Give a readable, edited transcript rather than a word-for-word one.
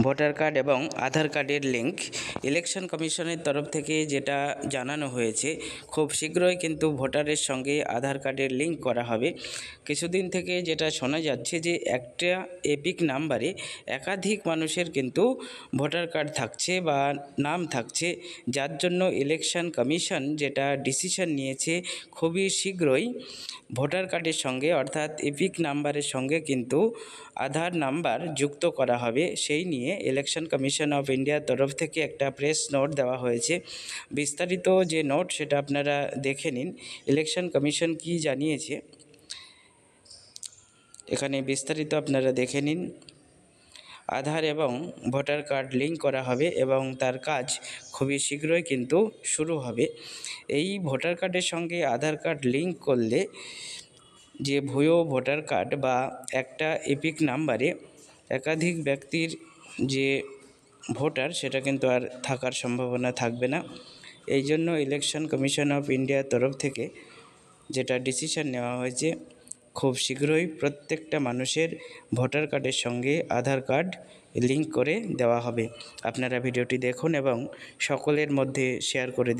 Voter card এবং আধার কার্ডের link election কমিশনের তরফ থেকে যেটা জানানো হয়েছে, খুব শীঘ্রই কিন্তু ভোটারের সঙ্গে আধার কার্ডের লিঙ্ক করা হবে। কিছুদিন থেকে যেটা শোনা যাচ্ছে যে একটা এপিক নাম্বারে একাধিক মানুষের কিন্তু ভোটার কার্ড থাকছে বা নাম থাকছে, যার জন্য ইলেকশন কমিশন যেটা ডিসিশন নিয়েছে খুবই শীঘ্রই ভোটার কার্ডের সঙ্গে অর্থাৎ এপিক নাম্বারের সঙ্গে কিন্তু আধার নাম্বার যুক্ত করা হবে। সেই নিয়ে ইলেকশন কমিশন অফ ইন্ডিয়ার তরফ থেকে একটা প্রেস নোট দেওয়া হয়েছে। বিস্তারিত যে নোট সেটা আপনারা দেখে নিন। ইলেকশন কমিশন কি জানিয়েছে এখানে বিস্তারিত আপনারা দেখে নিন। আধার এবং ভোটার কার্ড লিঙ্ক করা হবে এবং তার কাজ খুবই শীঘ্রই কিন্তু শুরু হবে। এই ভোটার কার্ডের সঙ্গে আধার কার্ড লিঙ্ক করলে যে ভুয়ো ভোটার কার্ড বা একটা এপিক নাম্বারে একাধিক ব্যক্তির যে ভোটার সেটা কিন্তু আর থাকার সম্ভাবনা থাকবে না। এই জন্য ইলেকশন কমিশন অফ ইন্ডিয়ার তরফ থেকে যেটা ডিসিশন নেওয়া হয়েছে, খুব শীঘ্রই প্রত্যেকটা মানুষের ভোটার কার্ডের সঙ্গে আধার কার্ড লিঙ্ক করে দেওয়া হবে। আপনারা ভিডিওটি দেখুন এবং সকলের মধ্যে শেয়ার করে দিন।